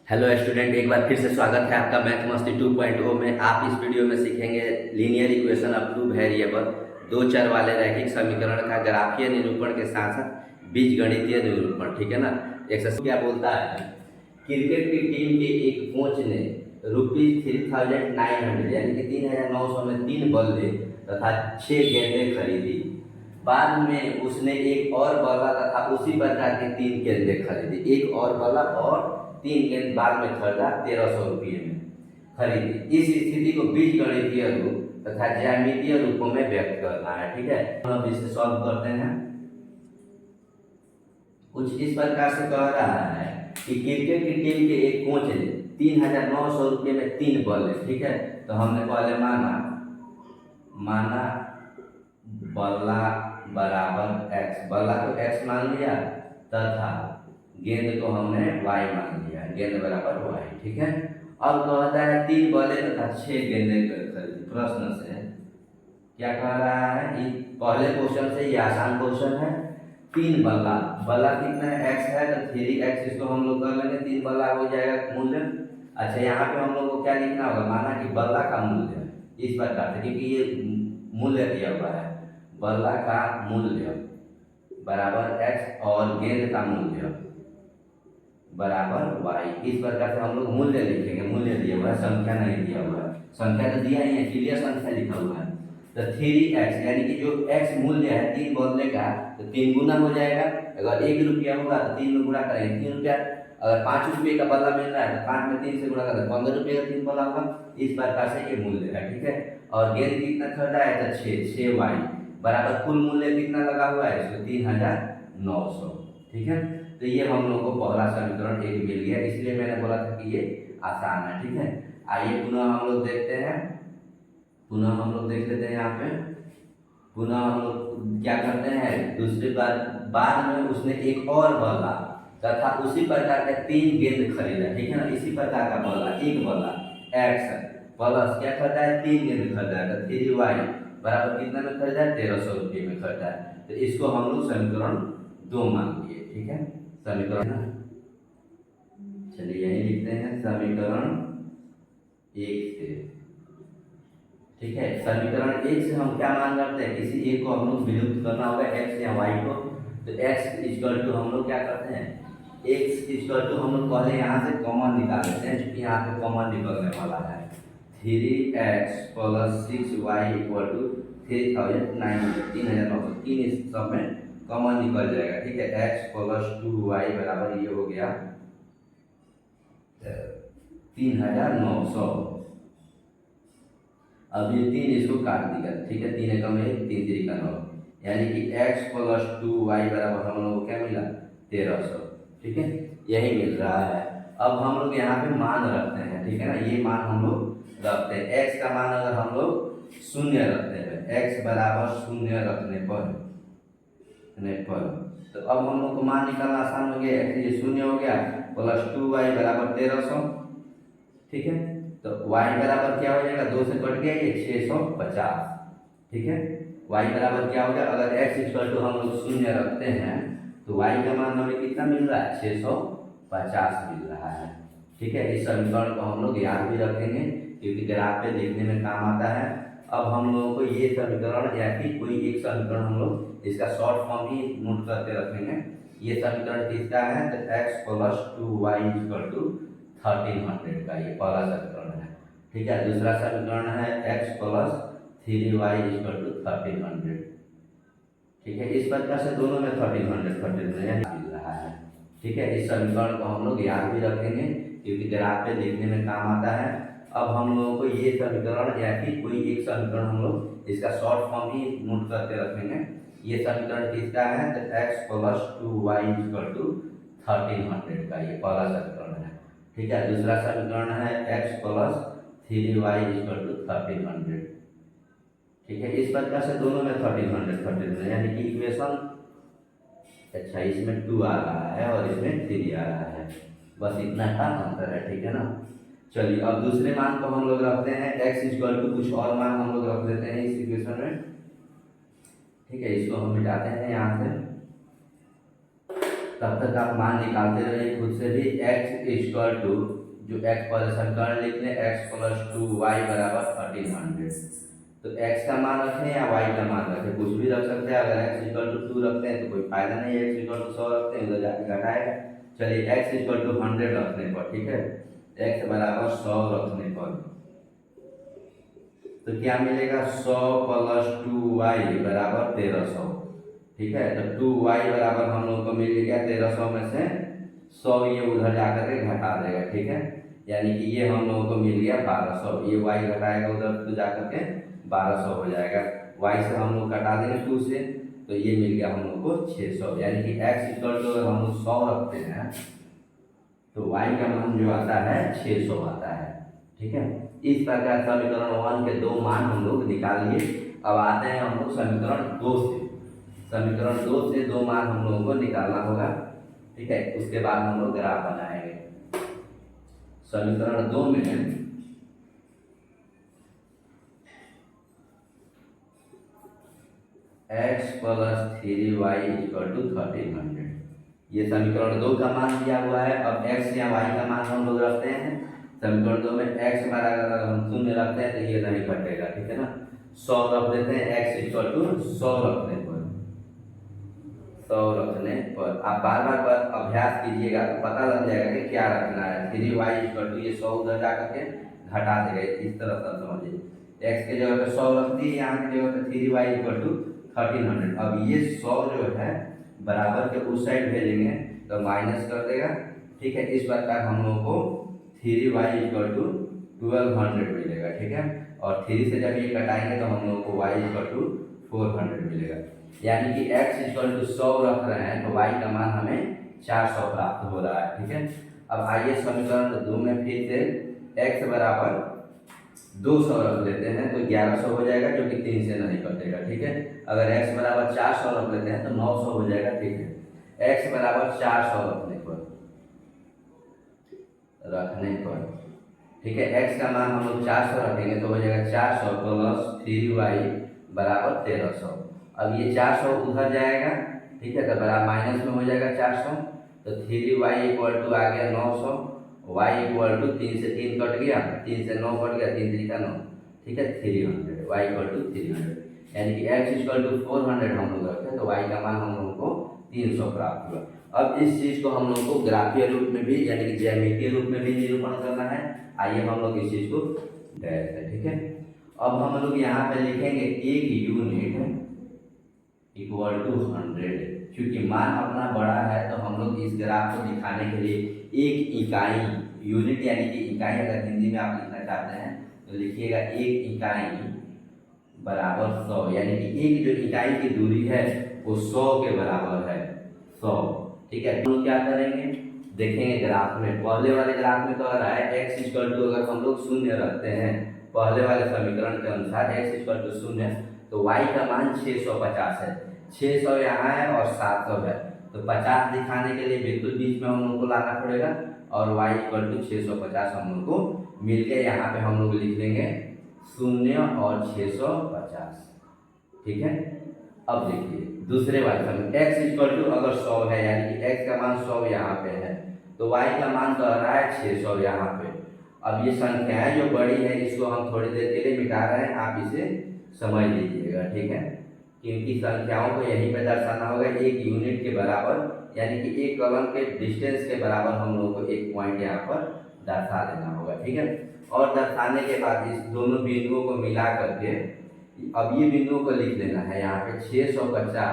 Hello student, एक बार फिर से स्वागत है आपका मैथ मस्ती 2.0 में। आप इस वीडियो में सीखेंगे linear equation of two variable, दो चर वाले रैखिक समीकरण का ग्राफीय निरूपण के साथ साथ बीजगणितीय निरूपण। ठीक है ना। एक्सरसाइज क्या बोलता है? क्रिकेट की टीम के एक कोच ने ₹3900 यानी कि 3900 में 3 बल्ले तथा 6 गेंदें खरीदी। बाद में उसने एक और बल्ला तथा उसी प्रकार के 3 गेंदें खरीदी। एक और बल्ला और 3 गेंद बाद में खरीदा, ₹1300 में खरीदी। इस स्थिति को बीजगणितीय रूप तथा ज्यामितीय रूपों में व्यक्त करना है। ठीक है, हम अब इसे सॉल्व करते हैं। कुछ इस प्रकार से कह रहा है कि क्रिकेट की टीम के एक कोच ने ₹3900 में 3 बल्ले। ठीक है, तो हमने पहले माना बल्ला बराबर x, बल्ला को x मान लिया तथा गेंद को हमने y मान लिया, गेंद बराबर y। ठीक है, अब कहता है 3 बल्ले तथा 6 गेंदें खरीदी। प्रश्न से क्या कह रहा है? पहले क्वेश्चन से ये आसान क्वेश्चन है। 3 बल्ला, बल्ला कितना है? x है, तो 3x इसको हम लोग कर लेंगे, 3 बल्ला हो जाएगा मूल्य। अच्छा, यहाँ पे हम लोग को क्या लिखना होगा? माना कि बल्ला का मूल्य इस प्रकार से, क्योंकि ये मूल्य दिया हुआ है, बल्ला का मूल्य बराबर x और गेंद का मूल्य बराबर y। इस प्रकार से हम लोग मूल्य लिखेंगे। मूल्य दिया हुआ है, संख्या नहीं दिया हुआ है। संख्या तो दिया ही है, क्लियर संख्या लिखा हुआ है। तो 3x यानी कि जो x मूल्य है 3 बदले का, तो 3 गुना हो जाएगा। अगर ₹1 होगा तो 3 में गुणा करेंगे, ₹3। अगर ₹5 का बदला मिल रहा है तो 5 में 3 से गुणा करेंगे, ₹15 का 3 बदला होगा। इस प्रकार से ये मूल्य है। ठीक है, और गेंद कितना खरीदा है? तो 6y बराबर कुल मूल्य कितना लगा हुआ है इसमें? 3900। ठीक है, तो ये हम लोग को पहला समीकरण एक मिल गया, इसलिए मैंने बोला था कि ये आसान है। ठीक है, आइए पुनः हम लोग देखते हैं। पुनः हम लोग देख लेते हैं। यहाँ पे पुनः हम लोग क्या करते हैं? दूसरी बार बाद में उसने एक और बल्ला तथा उसी प्रकार के 3 गेंद खरीदा। ठीक है ना, इसी प्रकार का बल्ला, एक बल्ला x प्लस क्या खरीदा है? 3 गेंद खरीदा है, 3y बराबर कितना में खरीदा है? ₹1300 में खरीदा है। तो इसको हम लोग समीकरण 2 मान लिए। ठीक है, समीकरण, चलिए यही लिखते हैं समीकरण 1 से। ठीक है, समीकरण 1 से हम क्या मान करते हैं? किसी एक को हम लोग विलुप्त करना होगा, x या y को। तो x इक्वल टू हम लोग क्या करते हैं? x इक्वल टू हम लोग पहले यहाँ से कॉमन निकाल लेते हैं, क्योंकि यहाँ पे कॉमन निकलने वाला है। 3x plus 6y equal to 3900, 3900। 3 इस सब में कॉमन निकल जाएगा। ठीक है, x प्लस 2y बराबर ये हो गया 3900। अब ये 3 इसको काट दिया। ठीक है, 3 एकम 1, 3 3 का 9, यानी कि x प्लस 2y बराबर हम लोग को क्या मिला? 1300। ठीक है, यही मिल रहा है। अब हम लोग यहाँ पे मान रखते हैं। ठीक है ना, ये मान हम लोग रखते हैं। x का मान अगर हम लोग 0 रखते हैं, x बराबर 0 रखने पर तो अब हम लोग को मान निकालना आसान हो गया। ये 0 हो गया, प्लस 2y बराबर 1300। ठीक है, तो y बराबर क्या हो जाएगा? 2 से कट गया ये 650। ठीक है, y बराबर क्या हो गया? अगर x इक्वल टू हम लोग 0 रखते हैं तो y का मान हमें कितना मिल रहा है? 650 मिल रहा है। ठीक है, इस समीकरण को हम लोग याद भी रखेंगे, क्योंकि ग्राफ पे देखने में काम आता है। अब हम लोगों को ये समीकरण या फिर कोई एक समीकरण हम लोग इसका शॉर्ट फॉर्म ही नोट करके रखेंगे। ये समीकरण किसका है? तो x plus 2y equal to 1300 का ये पहला समीकरण है। ठीक है, दूसरा समीकरण है x plus 3y equal to 1300। ठीक है, इस प्रकार से दोनों में 1300 मिल रहा है। ठीक है, इस समीकरण को हम लोग याद भी रखेंगे, क्योंकि ग्राफ पे देखने में काम आता है। अब हम लोगों को ये समीकरण या फिर कोई एक समीकरण हम लोग इसका शॉर्ट फॉर्म ही नोट करके रखेंगे। ये समीकरण किसका है? तो x plus 2y equal to 1300 का ये पहला समीकरण है। ठीक है, दूसरा समीकरण है x plus 3y equal to 1300। ठीक है, इस प्रकार से दोनों में 1300 यानी कि इक्वेशन, अच्छा इसमें 2 आ रहा है और इसमें 3 आ रहा है, बस इतना का अंतर है। ठीक है ना, चलिए अब दूसरे मान को हम लोग रखते हैं x इक्वल टू कुछ और मान हम लोग रख देते हैं इस इक्वेशन में। ठीक है, इसको हम मिटाते हैं यहाँ से। तब तक आप मान निकालते रहिए खुद से भी। x इक्वल टू, जो x पर समीकरण लिख लें, x प्लस 2y बराबर 1300। तो x का मान रखें या y का मान रखें, कुछ भी रख सकते हैं। अगर x इक्वल टू 2 रखते हैं तो कोई फायदा नहीं है, x इक्वल टू 100 रखते हैं उधर जाके घटाएगा। चलिए x इक्वल टू 100 रखने पर, ठीक है, x बराबर 100 रखने पर तो क्या मिलेगा, 100 प्लस 2y बराबर 1300, ठीक है। तो 2y बराबर हम लोग को मिल गया 1300 में से 100 ये उधर जाकर के घटा देगा, ठीक है। यानी कि ये हम लोगों को मिल गया 1200, ये y घटाएगा उधर तो जाकर के 1200 हो जाएगा। y से हम लोग घटा देंगे 2 से, तो ये मिल गया हम लोग को 600। यानी कि x इक्वल टू अगर हम लोग 100 रखते हैं तो y का मान जो आता है 600 आता है, ठीक है। इस प्रकार समीकरण 1 के दो मान हम लोग निकाल लिए। अब आते हैं हम लोग समीकरण 2 से। समीकरण 2 से दो मान हम लोगों को निकालना होगा, ठीक है। उसके बाद हम लोग ग्राफ बनाएंगे। समीकरण 2 में x plus 3y equal to 1300, ये समीकरण 2 का मान दिया हुआ है। अब x या y का मान हम लोग रखते हैं। समीकरण 2 में x बराबर अगर हम 0 रखते हैं तो ये नहीं घटेगा, ठीक है ना। 100 रख देते हैं, x इक्वल टू 100 रखने पर, 100 रखने पर आप बार बार अभ्यास कीजिएगा तो पता लग जाएगा कि क्या रखना है। 3y इक्वल टू, ये 100 उधर जाकर के घटा देगा, इस तरह से समझिए। x के जगह पे 100 रख दिए, यहाँ की जगह पे 3y इक्वल टू 1300। अब ये 100 जो है बराबर के उस साइड भेजेंगे तो माइनस कर देगा, ठीक है। इस प्रकार हम लोगों को 3y इक्वल टू 1200 मिलेगा, ठीक है। और 3 से जब ये कटाएंगे तो हम लोगों को y इक्वल टू 400 मिलेगा। यानी कि x इक्वल टू 100 रख रहे हैं तो y का मान हमें 400 प्राप्त हो रहा है, ठीक है। अब आइए समीकरण 2 में फिर से x बराबर 200 रख लेते हैं तो 1100 हो जाएगा, जो कि 3 से नहीं कटेगा, ठीक है। अगर x बराबर 400 रख लेते हैं तो 900 हो जाएगा, ठीक है। x बराबर 400 रखने पर, ठीक है, x का मान हम लोग 400 रखेंगे तो हो जाएगा 400 प्लस 3y बराबर 1300। अब ये 400 उधर जाएगा, ठीक है, तो बराबर माइनस में हो जाएगा 400। तो 3y इक्वल टू आ गया 900, y इक्वल टू 3 से 3 कट गया, 3 से 9 कट गया, 3 3 का 9, ठीक है, 300, y इक्वल टू 300। यानी कि x इक्वल टू 400 हम लोग रखते हैं तो y का मान हम लोगों को 300 प्राप्त हुआ। अब इस चीज को हम लोग को ग्राफीय रूप में भी यानी कि ज्यामितीय रूप में भी निरूपण करना है। आइए हम लोग इस चीज को डैश है, ठीक है। अब हम लोग यहाँ पे लिखेंगे एक यूनिट इक्वल टू 100। क्योंकि मान अपना बड़ा है तो हम लोग इस ग्राफ को दिखाने के लिए एक इकाई, यूनिट यानी कि इकाई अगर हिंदी में आप लिखना चाहते हैं तो लिखिएगा एक इकाई बराबर 100। यानी कि एक जो इकाई की दूरी है वो 100 के बराबर है, 100, ठीक है। हम लोग क्या करेंगे, देखेंगे ग्राफ में। पहले वाले ग्राफ में कह रहा है x इक्वल टू, अगर हम लोग 0 रखते हैं पहले वाले समीकरण के अनुसार x इक्वल टू 0 तो y का मान 650 है। 600 यहाँ है और 700 है, तो 50 दिखाने के लिए बिल्कुल बीच में हम लोग को लाना पड़ेगा और y इक्वल टू 650 हम लोग को मिल गया। यहाँ पे हम लोग लिख लेंगे 0 और 650, ठीक है। अब देखिए दूसरे वाले समय x इक्वल टू अगर 100 है, यानी कि x का मान 100 यहाँ पे है तो y का मान कह रहा है 600 यहाँ पे। अब ये संख्याएं जो बड़ी है इसको हम थोड़ी देर के लिए मिटा रहे हैं, आप इसे समझ लीजिएगा, ठीक है। क्योंकि संख्याओं को यहीं पे दर्शाना होगा एक यूनिट के बराबर, यानी कि एक कॉलम के डिस्टेंस के बराबर हम लोगों को एक पॉइंट यहाँ पर दर्शा देना होगा, ठीक है। और दर्शाने के बाद इस दोनों बिंदुओं को मिला करके अब ये बिंदुओं को लिख लेना है यहाँ पे 650,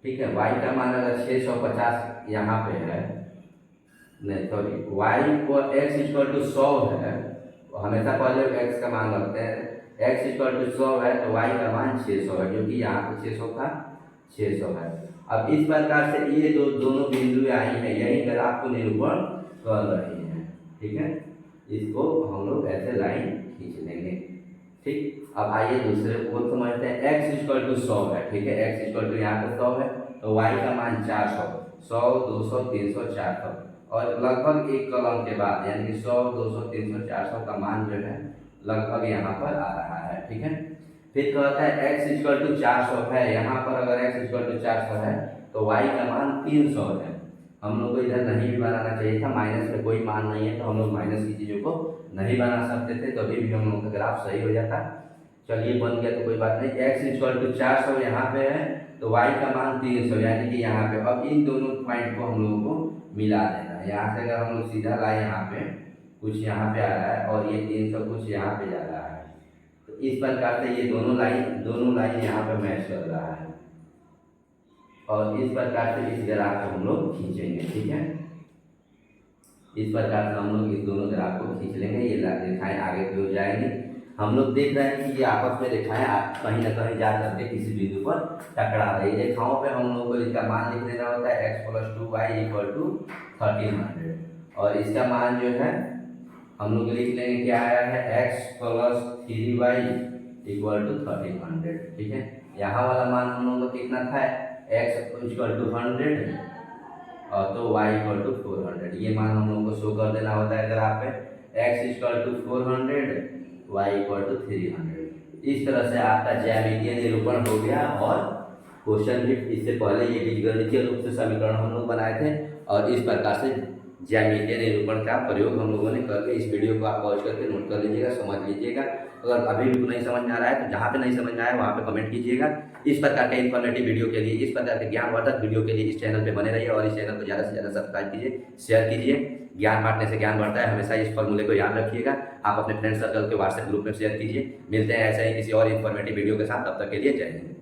ठीक है। y का मान अगर 650 यहाँ पे है, नहीं सॉरी, y को x इक्वल टू 100 है, हमेशा पहले x का मान रखते हैं। x इक्वल टू 100 है तो y का मान 600 है, जो कि यहाँ पे 600 था, 600 है। अब इस प्रकार से ये दोनों बिंदु आई हैं, यही ग्राफ को निरूपण कर रही हैं, ठीक है। इसको हम लोग ऐसे लाइन खींच लेंगे, ठीक। अब आइए दूसरे को समझते हैं। x इक्वल टू 100 है, ठीक है, x इक्वल टू यहाँ पे 100 है तो y का मान 400, 100 200 300 400 और लगभग एक कॉलम के बाद यानी कि 100 200 300 400 का मान जो है लगभग यहाँ पर आ रहा है, ठीक है। फिर कहता है x इक्वल टू 400 है, यहाँ पर अगर x इक्वल टू 400 है तो y का मान 300 है। हम लोग को इधर नहीं भी बनाना चाहिए था, माइनस में कोई मान नहीं है तो हम लोग माइनस की चीज़ों को नहीं बना सकते थे, तो अभी भी हम लोग का ग्राफ सही हो जाता। चलिए बन गया तो कोई बात नहीं। x इक्वल टू 400 यहाँ पे है तो y का मान 300 यानी कि यहाँ पे। अब इन दोनों पॉइंट को हम लोगों को मिला देना है। यहाँ से अगर हम लोग सीधा लाए यहाँ पे कुछ यहाँ पे आ रहा है और ये 300 कुछ यहाँ पे जा रहा है, तो इस प्रकार से ये दोनों लाइन यहाँ पे मैच कर रहा है और इस प्रकार से इस ग्राफ को हम लोग खींचेंगे। ठीक है, इस प्रकार से हम लोग इस दोनों ग्राफ को खींच लेंगे। ये रेखाएं आगे की हो जाएंगी। हम लोग देख रहे हैं कि ये आपस में रेखाएं कहीं ना कहीं जा करके किसी बिंदु पर टकरा रही है। रेखाओं पे हम लोग को इसका मान लिख देना होता है x + 2y = 1300 और इसका मान जो है हम लोग लिख लेंगे क्या आया है x + 3y = 1300। ठीक है, यहाँ वाला मान हम लोगों को कितना था x = 100 और तो y = 400। ये मान हम लोगों को शो कर देना होता है ग्राफ पे x = 400 y = 300। इस तरह से आपका ज्यामितीय निरूपण हो गया और क्वेश्चन भी इससे पहले ये बीजगणितीय रूप से समीकरण हम लोग बनाए थे और इस प्रकार से ज्यामितीय निरूपण का प्रयोग हम लोगों ने करके इस वीडियो को आप पॉज करके नोट कर लीजिएगा, समझ लीजिएगा। अगर अभी भी नहीं समझ में आ रहा है तो जहाँ पे नहीं समझ में आया वहाँ पे कमेंट कीजिएगा। इस प्रकार के इन्फॉर्मेटिव वीडियो के लिए, इस प्रकार के ज्ञानवर्धक वीडियो के लिए इस चैनल पे बने रहिए और इस चैनल को ज़्यादा से ज़्यादा सब्सक्राइब कीजिए, शेयर कीजिए। ज्ञान बांटने से ज्ञान बढ़ता है, हमेशा इस फॉर्मूले को याद रखिएगा। आप अपने फ्रेंड सर्कल के व्हाट्सएप ग्रुप में शेयर कीजिए। मिलते हैं ऐसे ही किसी और इन्फॉर्मेटिव वीडियो के साथ, तब तक के लिए जय हिंद।